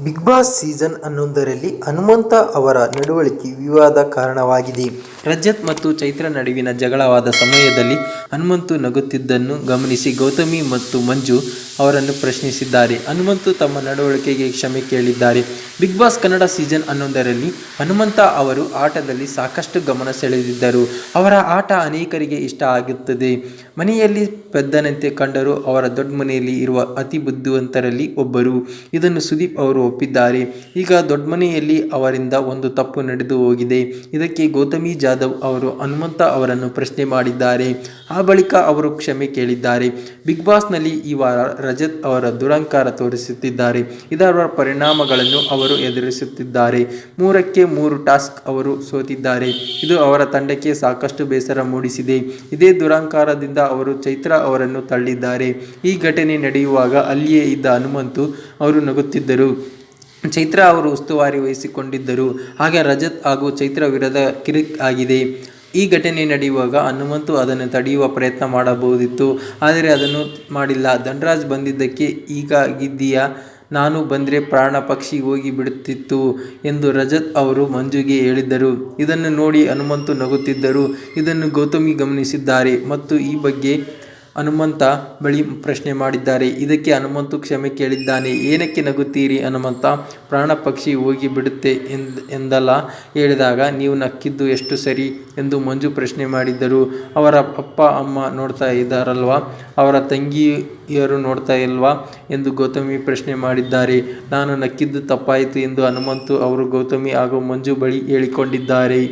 Big boss season 11ರಲ್ಲಿ ಹನುಮಂತ ಅವರ ನಡವಳಿಕೆ ವಿವಾದ ಕಾರಣವಾಗಿದೆ. ರಜತ್ ಮತ್ತು ಚೈತ್ರ ನಡುವಿನ ಜಗಳವಾದ ಸಮಯದಲ್ಲಿ ಹನುಮಂತು ನಗುತ್ತಿದ್ದನ್ನು ಗಮನಿಸಿ ಗೌತಮಿ ಮತ್ತು ಮಂಜು ಅವರನ್ನು ಪ್ರಶ್ನಿಸಿದ್ದಾರೆ. ಹನುಮಂತು ತಮ್ಮ ನಡವಳಿಕೆಗೆ ಕ್ಷಮೆ ಕೇಳಿದ್ದಾರೆ. ಬಿಗ್ ಬಾಸ್ ಕನ್ನಡ ಸೀಸನ್ 11ರಲ್ಲಿ ಹನುಮಂತ ಅವರು ಆಟದಲ್ಲಿ ಸಾಕಷ್ಟು ಗಮನ ಸೆಳೆದಿದ್ದರು. ಅವರ ಆಟ ಅನೇಕರಿಗೆ ಇಷ್ಟ ಆಗುತ್ತದೆ. ಮನೆಯಲ್ಲಿ ಪೆದ್ದನಂತೆ ಕಂಡರೂ ಅವರ ದೊಡ್ಡ ಮನೆಯಲ್ಲಿ ಇರುವ ಅತಿ ಬುದ್ಧಿವಂತರಲ್ಲಿ ಒಬ್ಬರು. ಇದನ್ನು ಸುದೀಪ್ ಅವರು ಒಪ್ಪಿದ್ದಾರೆ. ಈಗ ದೊಡ್ಡಮನೆಯಲ್ಲಿ ಅವರಿಂದ ಒಂದು ತಪ್ಪು ನಡೆದು ಹೋಗಿದೆ. ಇದಕ್ಕೆ ಗೌತಮಿ ಜಾಧವ್ ಅವರು ಹನುಮಂತ ಅವರನ್ನು ಪ್ರಶ್ನೆ ಮಾಡಿದ್ದಾರೆ. ಆ ಬಳಿಕ ಅವರು ಕ್ಷಮೆ ಕೇಳಿದ್ದಾರೆ. ಬಿಗ್ ಬಾಸ್ನಲ್ಲಿ ಈ ವಾರ ರಜತ್ ಅವರ ದುರಂಕಾರ ತೋರಿಸುತ್ತಿದ್ದಾರೆ. ಇದರ ಪರಿಣಾಮಗಳನ್ನು ಅವರು ಎದುರಿಸುತ್ತಿದ್ದಾರೆ. 3ಕ್ಕೆ 3 ಟಾಸ್ಕ್ ಅವರು ಸೋತಿದ್ದಾರೆ. ಇದು ಅವರ ತಂಡಕ್ಕೆ ಸಾಕಷ್ಟು ಬೇಸರ ಮೂಡಿಸಿದೆ. ಇದೇ ದುರಂಕಾರದಿಂದ ಅವರು ಚೈತ್ರ ಅವರನ್ನು ತಳ್ಳಿದ್ದಾರೆ. ಈ ಘಟನೆ ನಡೆಯುವಾಗ ಅಲ್ಲಿಯೇ ಇದ್ದ ಹನುಮಂತು ಅವರು ನಗುತ್ತಿದ್ದರು. ಚೈತ್ರ ಅವರು ಉಸ್ತುವಾರಿ ವಹಿಸಿಕೊಂಡಿದ್ದರು. ಹಾಗೆ ರಜತ್ ಹಾಗೂ ಚೈತ್ರ ವಿರುದ್ಧ ಕಿರಿಕ್ ಆಗಿದೆ. ಈ ಘಟನೆ ನಡೆಯುವಾಗ ಹನುಮಂತು ಅದನ್ನು ತಡೆಯುವ ಪ್ರಯತ್ನ ಮಾಡಬಹುದಿತ್ತು. ಆದರೆ ಅದನ್ನು ಮಾಡಿಲ್ಲ. ಧನರಾಜ್ ಬಂದಿದ್ದಕ್ಕೆ ಹೀಗಾಗಿದೆಯಾ, ನಾನು ಬಂದರೆ ಪ್ರಾಣ ಪಕ್ಷಿ ಹೋಗಿ ಬಿಡುತ್ತಿತ್ತು ಎಂದು ರಜತ್ ಅವರು ಮಂಜುಗೆ ಹೇಳಿದ್ದರು. ಇದನ್ನು ನೋಡಿ ಹನುಮಂತು ನಗುತ್ತಿದ್ದರು. ಇದನ್ನು ಗೌತಮಿ ಗಮನಿಸಿದ್ದಾರೆ ಮತ್ತು ಈ ಬಗ್ಗೆ ಹನುಮಂತ ಬಳಿ ಪ್ರಶ್ನೆ ಮಾಡಿದ್ದಾರೆ. ಇದಕ್ಕೆ ಹನುಮಂತು ಕ್ಷಮೆ ಕೇಳಿದ್ದಾನೆ. ಏನಕ್ಕೆ ನಗುತ್ತೀರಿ ಹನುಮಂತ, ಪ್ರಾಣ ಪಕ್ಷಿ ಹೋಗಿ ಬಿಡುತ್ತೆ ಎಂದಲ್ಲ ಹೇಳಿದಾಗ ನೀವು ನಕ್ಕಿದ್ದು ಎಷ್ಟು ಸರಿ ಎಂದು ಮಂಜು ಪ್ರಶ್ನೆ ಮಾಡಿದ್ದರು. ಅವರ ಅಪ್ಪ ಅಮ್ಮ ನೋಡ್ತಾ ಇದ್ದಾರಲ್ವಾ, ಅವರ ತಂಗಿಯರು ನೋಡ್ತಾ ಇಲ್ವಾ ಎಂದು ಗೌತಮಿ ಪ್ರಶ್ನೆ ಮಾಡಿದ್ದಾರೆ. ನಾನು ನಕ್ಕಿದ್ದು ತಪ್ಪಾಯಿತು ಎಂದು ಹನುಮಂತು ಅವರು ಗೌತಮಿ ಹಾಗೂ ಮಂಜು ಬಳಿ ಹೇಳಿಕೊಂಡಿದ್ದಾರೆ.